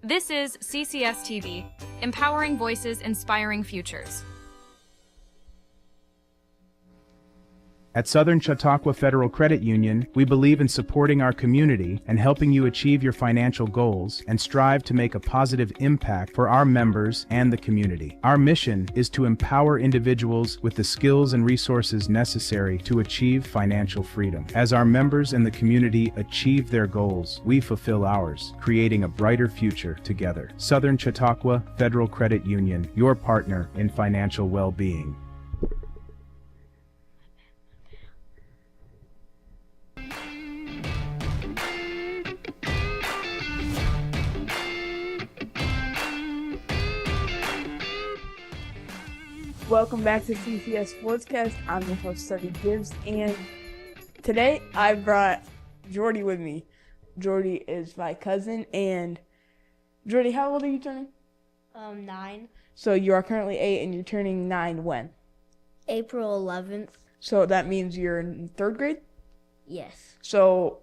This is CCS-TV, empowering voices, inspiring futures. At Southern Chautauqua Federal Credit Union, we believe in supporting our community and helping you achieve your financial goals and strive to make a positive impact for our members and the community. Our mission is to empower individuals with the skills and resources necessary to achieve financial freedom. As our members and the community achieve their goals, we fulfill ours, creating a brighter future together. Southern Chautauqua Federal Credit Union, your partner in financial well-being. Welcome back to CCS Sportscast. I'm your host, Sebby Gibbs, and today I brought Jordy with me. Jordy is my cousin, and Jordy, how old are you turning? 9. So you are currently 8, and you're turning 9 when? April 11th. So that means you're in 3rd grade? Yes. So,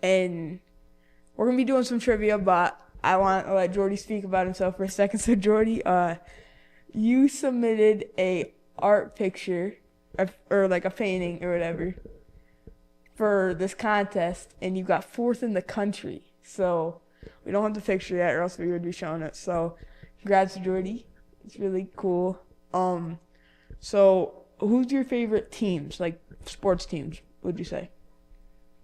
and we're going to be doing some trivia, but I want to let Jordy speak about himself for a second. So Jordy, you submitted a art picture, or like a painting or whatever, for this contest, and you got 4th in the country. So we don't have the picture yet, or else we would be showing it. So congrats, Jordy. It's really cool. So who's your favorite teams, like sports teams, would you say?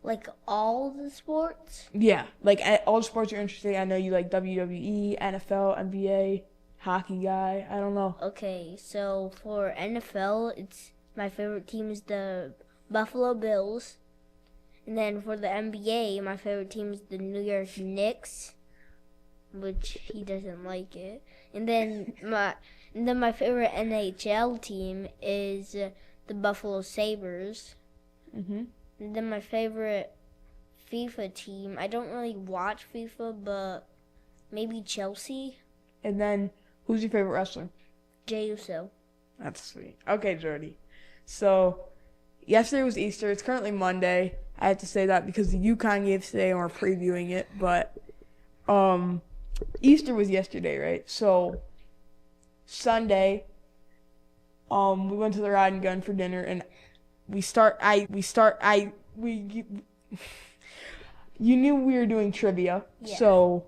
Like all the sports? Yeah, like all the sports you're interested in. I know you like WWE, NFL, NBA. Hockey guy, I don't know. Okay, so for NFL, it's my favorite team is the Buffalo Bills. And then for the NBA, my favorite team is the New York Knicks, which he doesn't like it. And then my favorite NHL team is the Buffalo Sabres. And then my favorite FIFA team, I don't really watch FIFA, but maybe Chelsea. And then who's your favorite wrestler? Jey Uso. That's sweet. Okay, Jordy. So, yesterday was Easter. It's currently Monday. I had to say that because the UConn game today and we're previewing it. But Easter was yesterday, right? So, Sunday, we went to the Rod and Gun for dinner, and you knew we were doing trivia, Yeah. so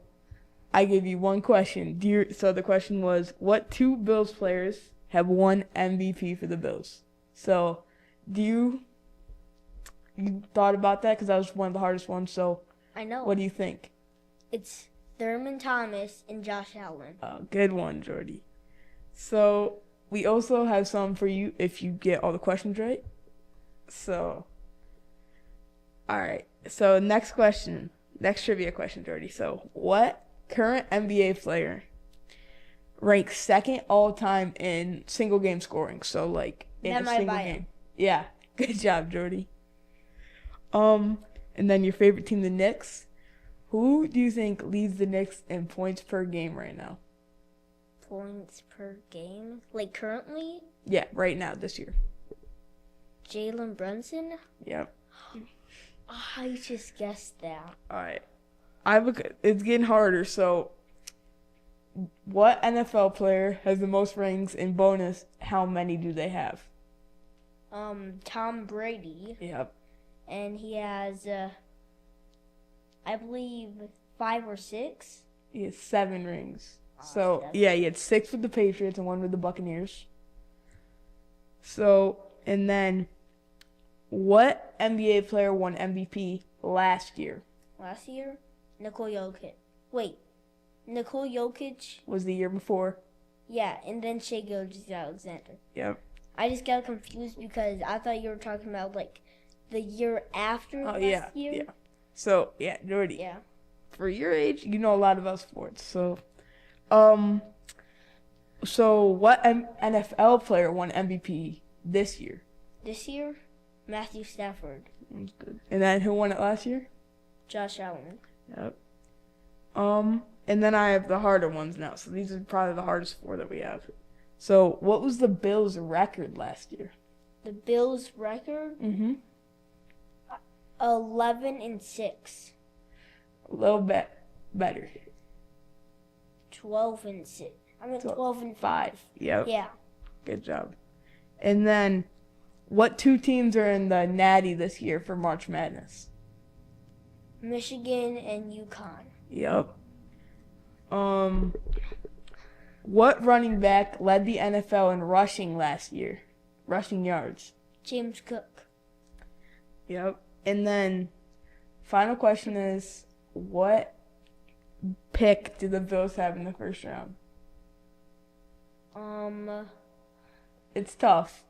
I gave you one question. So the question was, what 2 Bills players have won MVP for the Bills? So, you thought about that? Because that was one of the hardest ones. So, I know. what do you think? It's Thurman Thomas and Josh Allen. Oh, good one, Jordy. So, we also have some for you if you get all the questions right. So, all right. So, next trivia question, Jordy. So, what current NBA player ranks 2nd all time in single game scoring? So like in a single game. Yeah. Good job, Jordy. And then your favorite team, the Knicks. Who do you think leads the Knicks in points per game right now? Points per game? Like currently? Yeah, right now, this year. Jalen Brunson? Yep. I just guessed that. All right. It's getting harder. So, what NFL player has the most rings in bonus? How many do they have? Tom Brady. Yep. And he has, I believe, 5 or 6. He has 7 rings. Oh, He had 6 with the Patriots and 1 with the Buccaneers. So, and then, what NBA player won MVP last year? Last year? Nikola Jokic. Wait. Nikola Jokic? Was the year before. Yeah, and then Shai Gilgeous-Alexander. Yep. I just got confused because I thought you were talking about, like, the year after last year. Yeah. So, yeah, Jordy. Yeah. For your age, you know a lot about sports. So, what NFL player won MVP this year? This year? Matthew Stafford. That's good. And then who won it last year? Josh Allen. Yep. And then I have the harder ones now. So these are probably the hardest 4 that we have. So what was the Bills' record last year? The Bills' record? 11-6. A little bit better. 12-6. I mean 12-5. 5. Yep. Yeah. Good job. And then, what 2 teams are in the Natty this year for March Madness? Michigan and UConn. Yep. What running back led the NFL in rushing last year? Rushing yards. James Cook. Yep. And then, final question is, what pick do the Bills have in the first round? It's tough.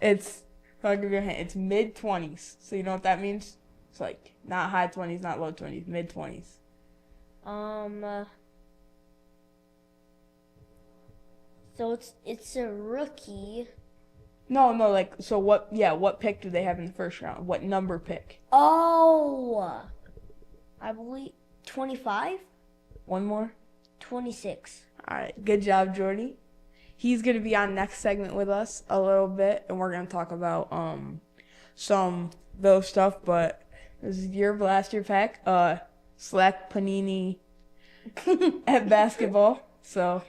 I'll give you a hint. It's mid-20s. So you know what that means? It's like not high 20s, not low 20s, mid-20s. So it's a rookie. No, like, so what pick do they have in the first round? What number pick? Oh, I believe 25? One more? 26. All right, good job, Jordy. He's going to be on next segment with us a little bit, and we're going to talk about some Bills stuff, but this is your last year pack. Slack Panini at basketball, so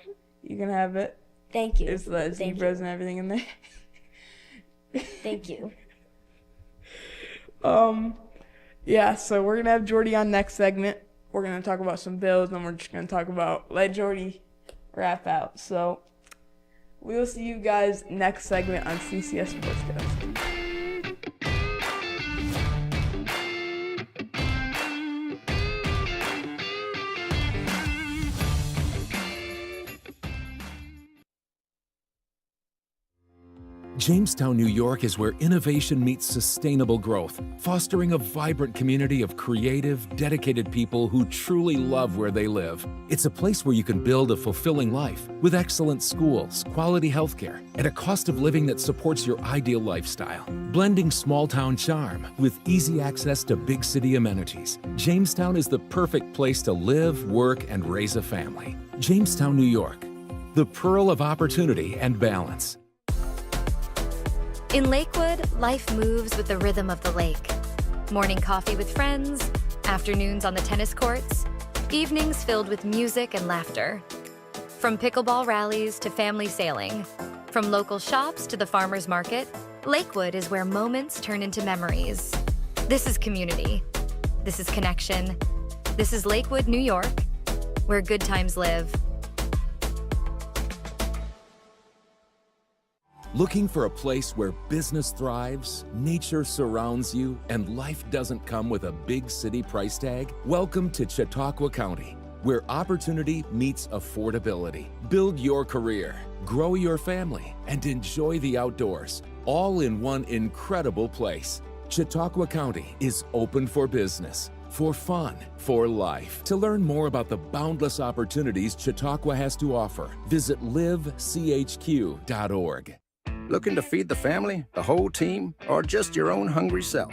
you can have it. Thank you. There's the zebras and everything in there. Thank you. Yeah, so we're going to have Jordy on next segment. We're going to talk about some Bills, and we're just going to let Jordy wrap out. So we will see you guys next segment on CCS Sportscast. Jamestown, New York is where innovation meets sustainable growth, fostering a vibrant community of creative, dedicated people who truly love where they live. It's a place where you can build a fulfilling life with excellent schools, quality healthcare, and a cost of living that supports your ideal lifestyle. Blending small-town charm with easy access to big city amenities, Jamestown is the perfect place to live, work, and raise a family. Jamestown, New York, the pearl of opportunity and balance. In Lakewood, life moves with the rhythm of the lake. Morning coffee with friends, afternoons on the tennis courts, evenings filled with music and laughter. From pickleball rallies to family sailing, from local shops to the farmer's market, Lakewood is where moments turn into memories. This is community. This is connection. This is Lakewood, New York, where good times live. Looking for a place where business thrives, nature surrounds you, and life doesn't come with a big city price tag? Welcome to Chautauqua County, where opportunity meets affordability. Build your career, grow your family, and enjoy the outdoors, all in one incredible place. Chautauqua County is open for business, for fun, for life. To learn more about the boundless opportunities Chautauqua has to offer, visit livechq.org. Looking to feed the family, the whole team, or just your own hungry self?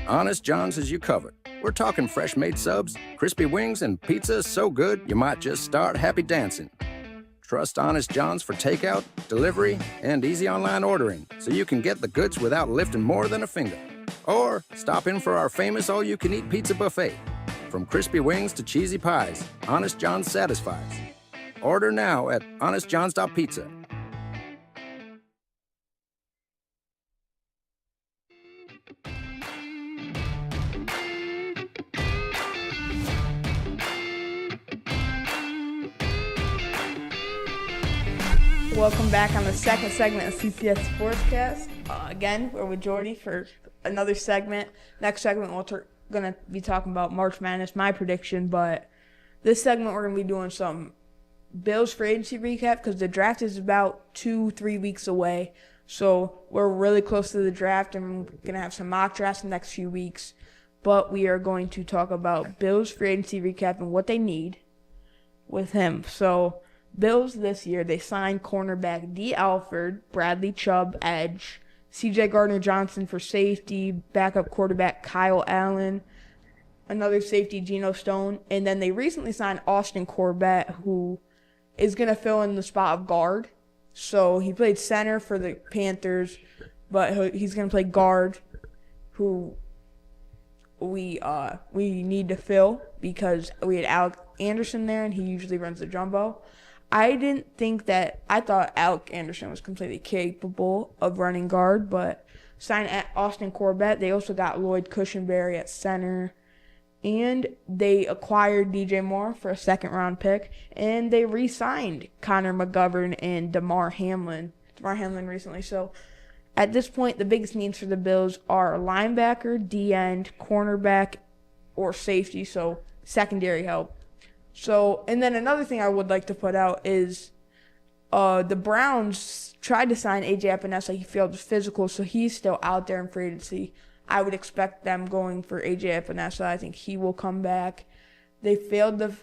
Honest John's has you covered. We're talking fresh-made subs, crispy wings, and pizza so good you might just start happy dancing. Trust Honest John's for takeout, delivery, and easy online ordering so you can get the goods without lifting more than a finger. Or stop in for our famous all-you-can-eat pizza buffet. From crispy wings to cheesy pies, Honest John's satisfies. Order now at honestjohns.pizza. Welcome back on the second segment of CCS Sportscast. Again, we're with Jordy for another segment. Next segment, we're going to be talking about March Madness, my prediction. But this segment, we're going to be doing some Bills free agency recap because the draft is about 2-3 weeks away. So we're really close to the draft, and we're going to have some mock drafts in the next few weeks. But we are going to talk about Bills free agency recap and what they need with him. So Bills this year, they signed cornerback D. Alford, Bradley Chubb, edge, C.J. Gardner-Johnson for safety, backup quarterback Kyle Allen, another safety Geno Stone, and then they recently signed Austin Corbett, who is going to fill in the spot of guard. So he played center for the Panthers, but he's going to play guard, who we need to fill because we had Alec Anderson there, and he usually runs the jumbo. I thought Alec Anderson was completely capable of running guard, but signed at Austin Corbett. They also got Lloyd Cushenberry at center, and they acquired DJ Moore for a second-round pick, and they re-signed Connor McGovern and DeMar Hamlin recently. So at this point, the biggest needs for the Bills are linebacker, D-end, cornerback, or safety, so secondary help. So, and then another thing I would like to put out is the Browns tried to sign A.J. Epinesa. He failed his physical, so he's still out there in free agency. I would expect them going for A.J. Epinesa. I think he will come back. They failed the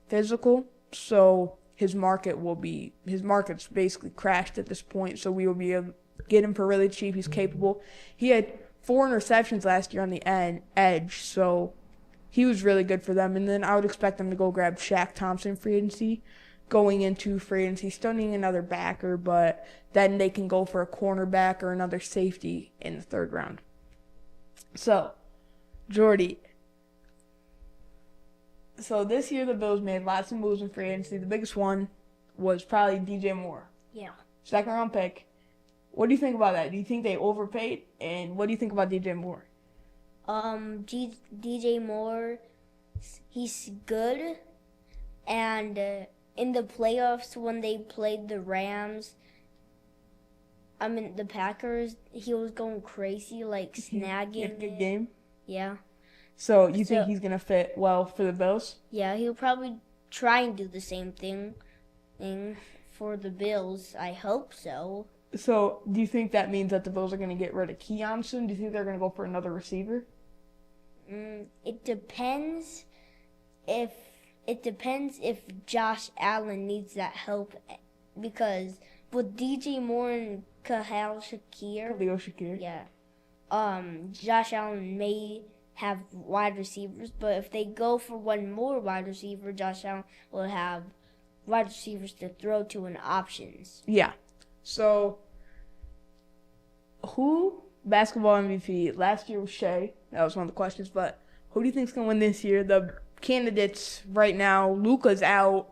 physical, so his market's basically crashed at this point, so we will be able to get him for really cheap. He's capable. He had 4 interceptions last year on the edge, so he was really good for them. And then I would expect them to go grab Shaq Thompson free agency. Going into free agency, still needing another backer, but then they can go for a cornerback or another safety in the 3rd round. So, Jordy. So this year the Bills made lots of moves in free agency. The biggest one was probably DJ Moore. Yeah. 2nd round pick. What do you think about that? Do you think they overpaid? And what do you think about DJ Moore? DJ Moore, he's good, and in the playoffs when they played the the Packers, he was going crazy, like snagging. He had a good game? Yeah. So you think he's going to fit well for the Bills? Yeah, he'll probably try and do the same thing for the Bills. I hope so. So do you think that means that the Bills are going to get rid of Keon soon? Do you think they're going to go for another receiver? It depends if Josh Allen needs that help, because with DJ Moore and Khalil Shakir, yeah, Josh Allen may have wide receivers, but if they go for one more wide receiver, Josh Allen will have wide receivers to throw to and options. Yeah. So, who basketball MVP? Last year was Shea. That was one of the questions. But who do you think is going to win this year? The candidates right now, Luka's out.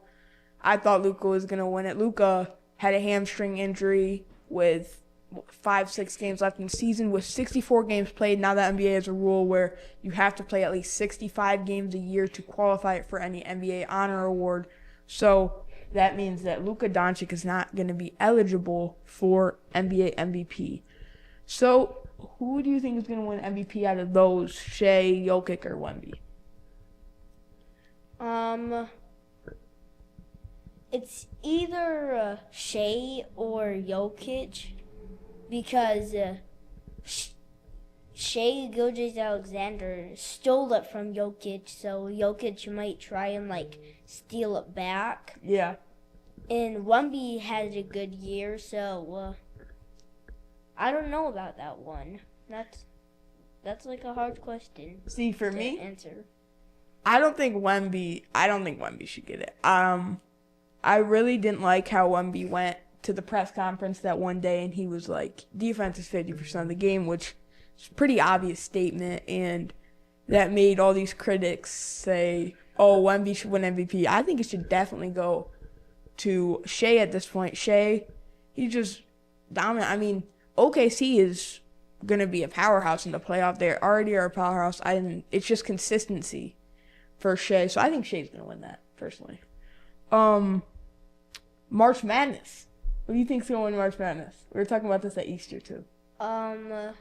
I thought Luka was going to win it. Luka had a hamstring injury with 5-6 games left in the season. With 64 games played, now the NBA has a rule where you have to play at least 65 games a year to qualify for any NBA honor award. So that means that Luka Doncic is not going to be eligible for NBA MVP. So who do you think is going to win MVP out of those, Shea, Jokic, or Wemby? It's either Shea or Jokic, because Shea Gilgeous-Alexander stole it from Jokic, so Jokic might try and steal it back. Yeah. And Wemby had a good year, so I don't know about that one. That's a hard question. See, for me, answer. I don't think Wemby should get it. I really didn't like how Wemby went to the press conference that one day and he was like, defense is 50% of the game, which is a pretty obvious statement, and that made all these critics say, oh, Wemby should win MVP. I think it should definitely go to Shea at this point. Shea, he's just dominant. I mean, OKC is going to be a powerhouse in the playoff. They already are a powerhouse. It's just consistency for Shea. So I think Shea's going to win that, personally. March Madness. What do you think's going to win March Madness? We were talking about this at Easter, too. I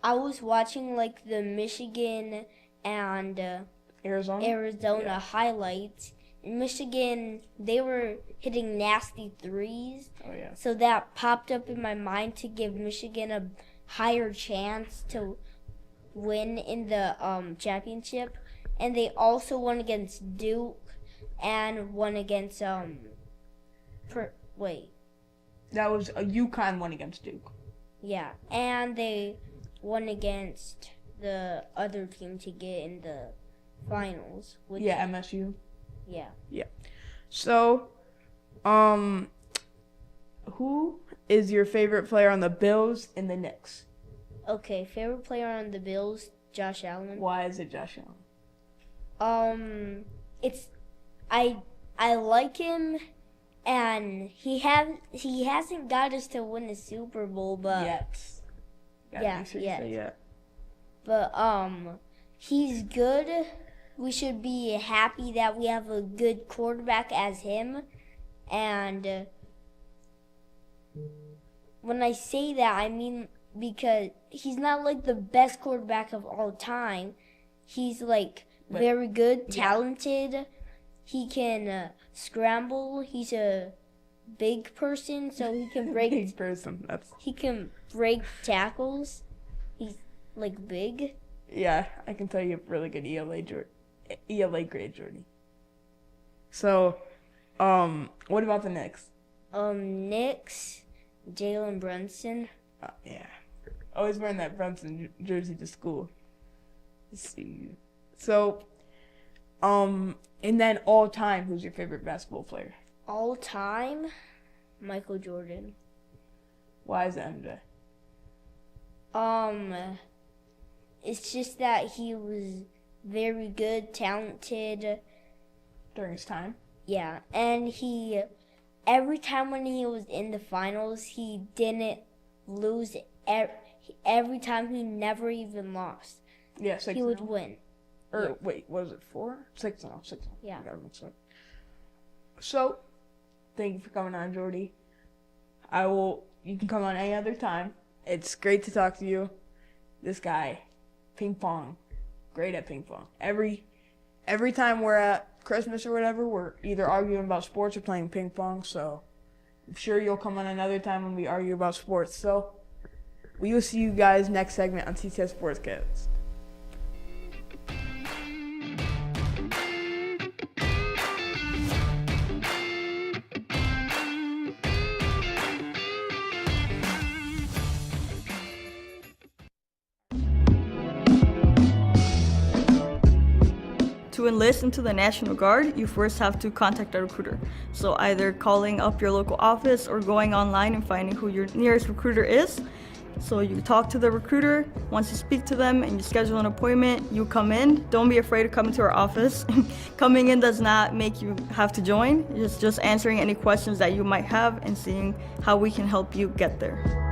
was watching, the Michigan and Arizona highlights. In Michigan, they were hitting nasty threes. Oh, yeah. So that popped up in my mind to give Michigan a higher chance to win in the championship. And they also won against Duke and won against That was a UConn won against Duke. Yeah, and they won against the other team to get in the finals. MSU. Yeah. Yeah. So, who is your favorite player on the Bills and the Knicks? Okay, favorite player on the Bills, Josh Allen. Why is it Josh Allen? It's I like him, and he hasn't got us to win the Super Bowl, but Yeah. But he's good. We should be happy that we have a good quarterback as him. And when I say that, I mean because he's not like the best quarterback of all time. He's like very good, talented. He can scramble. He's a big person, so he can break. Big person. He can break tackles. He's like big. Yeah, I can tell you have really good ELA grade, Jordy. So, what about the Knicks? Knicks, Jalen Brunson. Yeah, always wearing that Brunson jersey to school. Let's see. So, and then all time, who's your favorite basketball player? All time, Michael Jordan. Why is it MJ? It's just that he was very good, talented. During his time? Yeah, and every time when he was in the finals, he didn't lose. Every time he never even lost. Yeah, 6-0. He would win. Wait, was it 4? 6-0. Yeah. So, thank you for coming on, Jordy. You can come on any other time. It's great to talk to you. This guy, ping pong, great at ping pong. Every time we're at Christmas or whatever, we're either arguing about sports or playing ping pong. So I'm sure you'll come on another time when we argue about sports. So we will see you guys next segment on CCS Sportscast. To enlist into the National Guard, you first have to contact a recruiter. So either calling up your local office or going online and finding who your nearest recruiter is. So you talk to the recruiter. Once you speak to them and you schedule an appointment, you come in. Don't be afraid to come into our office. Coming in does not make you have to join. It's just answering any questions that you might have and seeing how we can help you get there.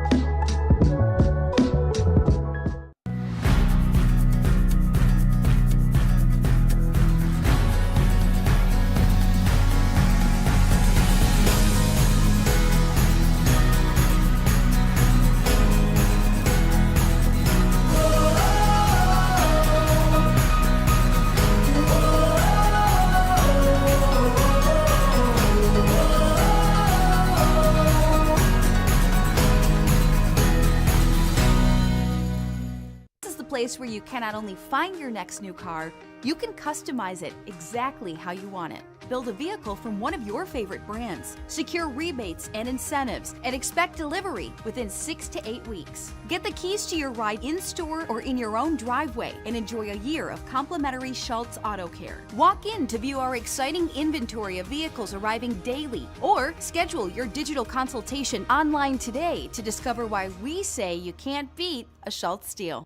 Place where you can not only find your next new car, you can customize it exactly how you want it. Build a vehicle from one of your favorite brands, secure rebates and incentives, and expect delivery within 6 to 8 weeks. Get the keys to your ride in-store or in your own driveway and enjoy a year of complimentary Schultz Auto Care. Walk in to view our exciting inventory of vehicles arriving daily, or schedule your digital consultation online today to discover why we say you can't beat a Schultz deal.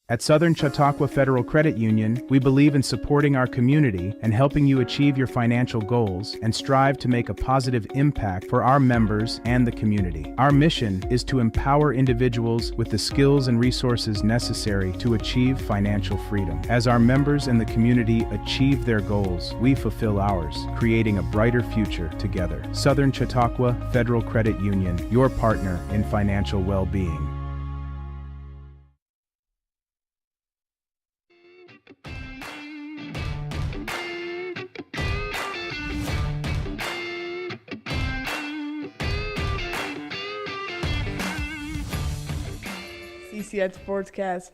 At Southern Chautauqua Federal Credit Union, we believe in supporting our community and helping you achieve your financial goals and strive to make a positive impact for our members and the community. Our mission is to empower individuals with the skills and resources necessary to achieve financial freedom. As our members and the community achieve their goals, we fulfill ours, creating a brighter future together. Southern Chautauqua Federal Credit Union, your partner in financial well-being. CCS Sportscast.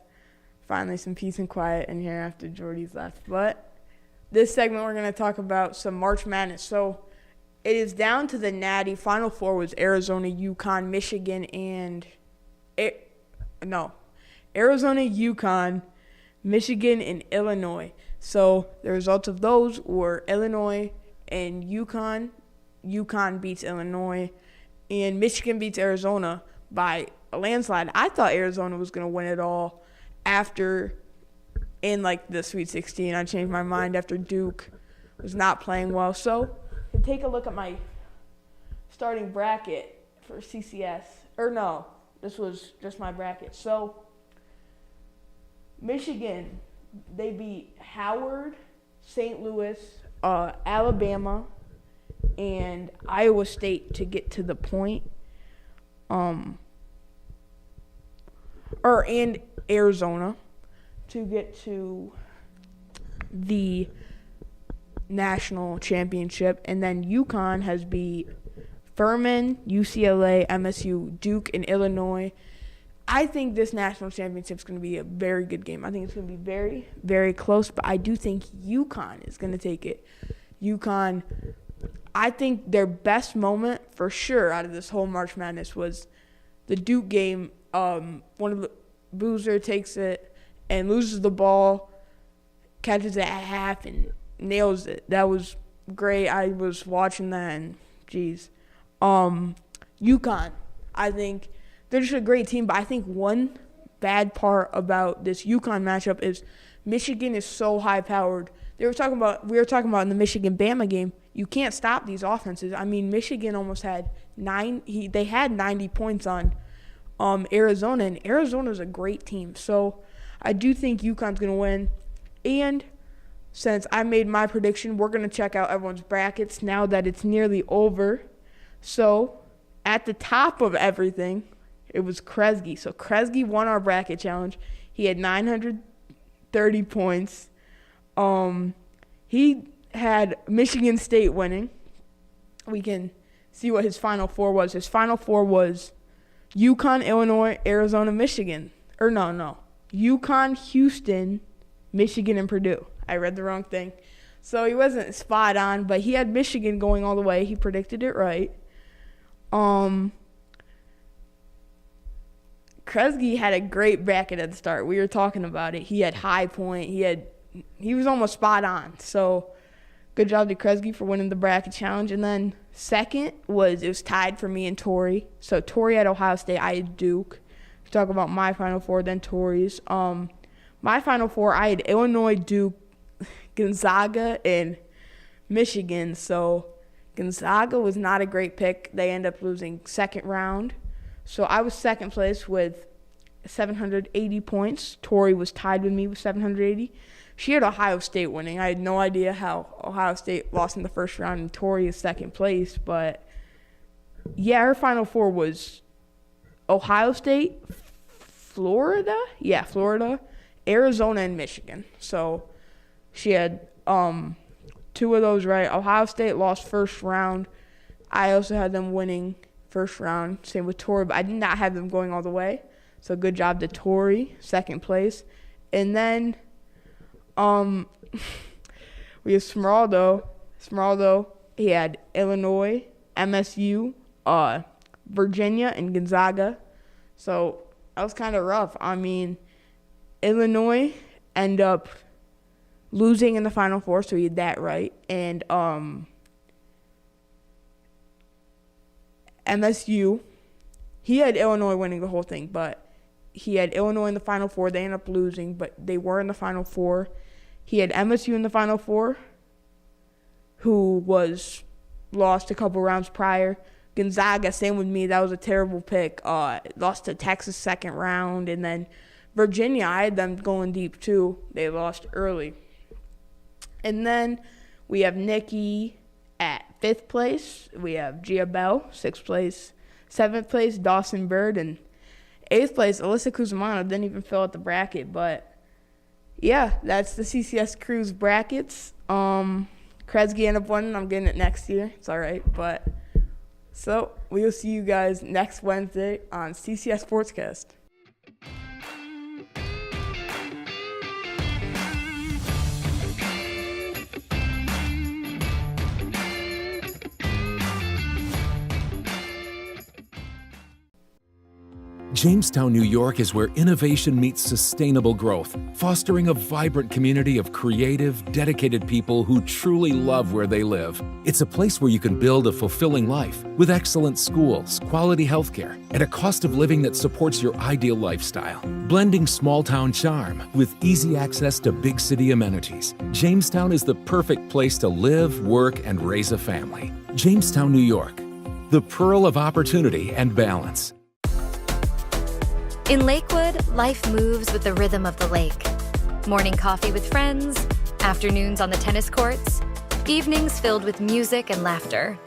Finally some peace and quiet in here after Jordy's left. But this segment we're going to talk about some March Madness. So it is down to the Natty. Final four was Arizona, UConn, Michigan, and Arizona, UConn, Michigan, and Illinois. So the results of those were Illinois and UConn. UConn beats Illinois, and Michigan beats Arizona by a landslide. I thought Arizona was going to win it all after in like the Sweet 16. I changed my mind after Duke was not playing well. So to take a look at my starting bracket for CCS, or no, this was just my bracket. So Michigan, they beat Howard, St. Louis, Alabama, and Iowa State to get to the point. And Arizona to get to the national championship. And then UConn has beat Furman, UCLA, MSU, Duke, and Illinois. I think this national championship is going to be a very good game. I think it's going to be very, very close, but I do think UConn is going to take it. UConn, I think their best moment for sure out of this whole March Madness was the Duke game. One of the Boozer takes it and loses the ball, catches it at half, and nails it. That was great. I was watching that, and geez. UConn, I think they're just a great team, but I think one bad part about this UConn matchup is Michigan is so high-powered. We were talking about in the Michigan-Bama game, you can't stop these offenses. I mean, Michigan almost had 90 points on Arizona, and Arizona's a great team. So I do think UConn's going to win. And since I made my prediction, we're going to check out everyone's brackets now that it's nearly over. So at the top of everything, it was Kresge. So Kresge won our bracket challenge. He had 930 points. He had Michigan State winning. We can see what his Final Four was. His Final Four was UConn, Illinois, Arizona, Michigan. Or no. UConn, Houston, Michigan, and Purdue. I read the wrong thing. So he wasn't spot on, but he had Michigan going all the way. He predicted it right. Kresge had a great bracket at the start. We were talking about it. He had high point. He was almost spot on. So good job to Kresge for winning the bracket challenge. And then second it was tied for me and Tori. So Tori had Ohio State. I had Duke. To talk about my Final Four, then Tori's. My Final Four, I had Illinois, Duke, Gonzaga, and Michigan. So Gonzaga was not a great pick. They ended up losing second round. So I was second place with 780 points. Tori was tied with me with 780. She had Ohio State winning. I had no idea how Ohio State lost in the first round, and Tori is second place. But, yeah, her Final Four was Ohio State, Florida, Arizona, and Michigan. So she had two of those right. Ohio State lost first round. I also had them winning first round. Same with Tori, but I did not have them going all the way. So good job to Tori, second place. And then we have Smeraldo. He had Illinois, MSU, Virginia, and Gonzaga. So that was kind of rough. I mean, Illinois ended up losing in the Final Four, so he had that right. And MSU, he had Illinois winning the whole thing, but he had Illinois in the Final Four. They ended up losing, but they were in the Final Four. He had MSU in the Final Four, who was lost a couple rounds prior. Gonzaga, same with me. That was a terrible pick. Lost to Texas second round. And then Virginia, I had them going deep too. They lost early. And then we have Nikki at 5th place. We have Gia Bell, 6th place. 7th place, Dawson Bird. And 8th place, Alyssa Kuzmano. Didn't even fill out the bracket. But, yeah, that's the CCS Cruise brackets. Kresge ended up winning. I'm getting it next year. It's all right. But, so, we will see you guys next Wednesday on CCS Sportscast. Jamestown, New York is where innovation meets sustainable growth, fostering a vibrant community of creative, dedicated people who truly love where they live. It's a place where you can build a fulfilling life with excellent schools, quality healthcare, and a cost of living that supports your ideal lifestyle. Blending small-town charm with easy access to big city amenities, Jamestown is the perfect place to live, work, and raise a family. Jamestown, New York, the pearl of opportunity and balance. In Lakewood, life moves with the rhythm of the lake. Morning coffee with friends, afternoons on the tennis courts, evenings filled with music and laughter.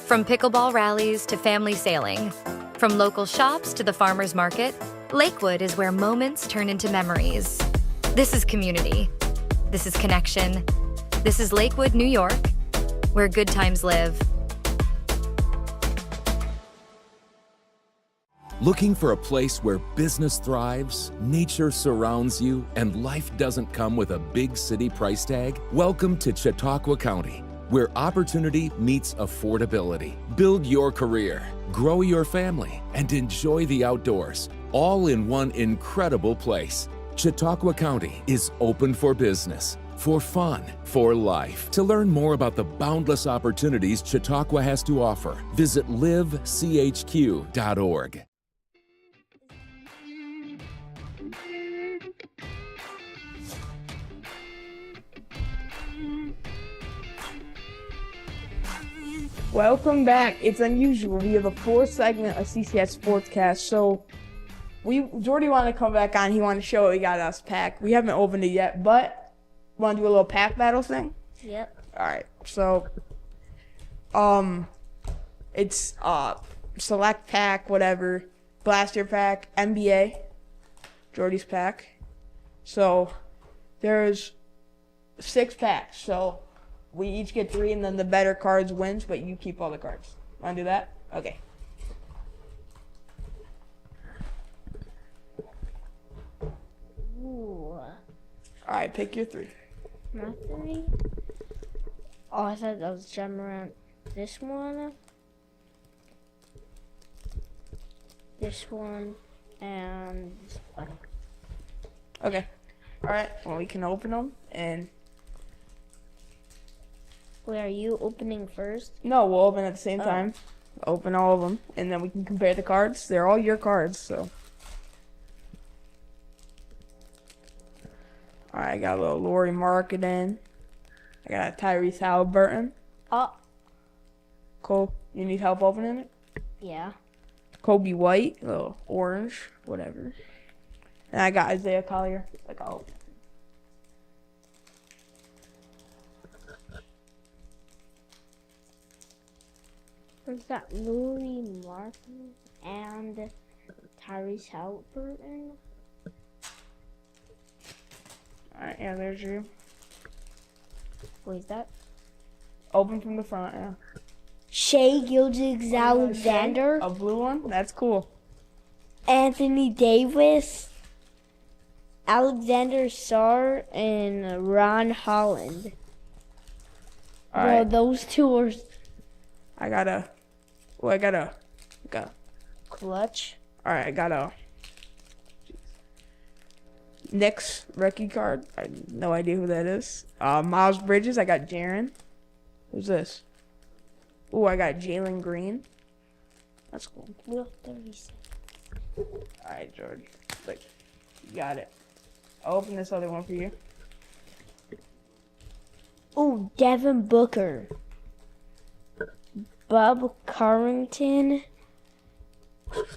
From pickleball rallies to family sailing, from local shops to the farmer's market, Lakewood is where moments turn into memories. This is community. This is connection. This is Lakewood, New York, where good times live. Looking for a place where business thrives, nature surrounds you, and life doesn't come with a big city price tag? Welcome to Chautauqua County, where opportunity meets affordability. Build your career, grow your family, and enjoy the outdoors, all in one incredible place. Chautauqua County is open for business, for fun, for life. To learn more about the boundless opportunities Chautauqua has to offer, visit livechq.org. Welcome back. It's unusual. We have a fourth segment of CCS Sportscast. So, Jordy wanted to come back on. He wanted to show what he got us pack. We haven't opened it yet, but want to do a little pack battle thing? Yep. All right. So, it's select pack, whatever, blaster pack, NBA, Jordy's pack. So, there's 6 packs. So, we each get 3, and then the better cards wins, but you keep all the cards. Want to do that? Okay. Ooh. All right, pick your 3. My 3? Oh, I thought that was jump around this one, and this one. Okay. All right. Well, we can open them, and Wait, are you opening first? no, we'll open at the same time. Open all of them, and then we can compare the cards. They're all your cards, so. All right, I got a little Laurie Marketing. I got a Tyrese Halliburton. Oh, Cool. You need help opening it? yeah. Kobe White, a little orange, whatever. And I got Isaiah Collier. Like, I'll open. What's that? Louis Martin and Tyrese Halliburton. All right, yeah, there's you. Wait, is that Open from the front, yeah. Shea Gilgeous-Alexander, A blue one? That's cool. Anthony Davis, Alexander Sarr, and Ron Holland. All Bro, right. those 2 are I got a clutch. all right, I got a Knicks rookie card. I have no idea who that is. Miles Bridges, I got Jaren. Who's this? Ooh, I got Jalen Green. That's cool. We'll 36. All right, Jordan. Look, you got it. I'll open this other one for you. Oh, Devin Booker, Bob Carrington,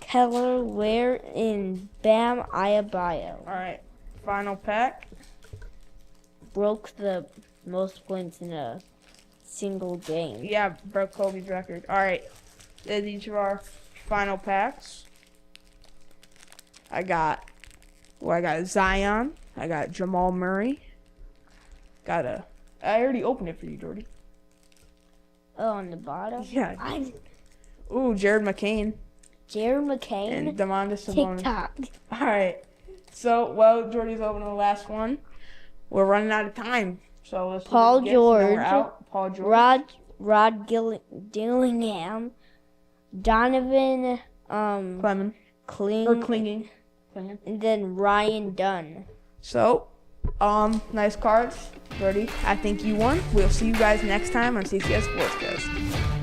Keller Ware, and Bam Adebayo. All right, final pack. Broke the most points in a single game. Yeah, broke Kobe's record. All right, there's each of our final packs. I got Zion. I got Jamal Murray. I already opened it for you, Jordy. Oh, on the bottom? Yeah. I'm Ooh, Jared McCain Jared McCain. and Demontis Sabonis. TikTok. All right. So, well, Jordy's opening the last one. We're running out of time. So let's do Paul this, and then we're George. out. Paul George. Rod Dillingham. Donovan Clemens. Clinging. And then Ryan Dunn. So, nice cards, Birdie. I think you won. We'll see you guys next time on CCS Sportscast.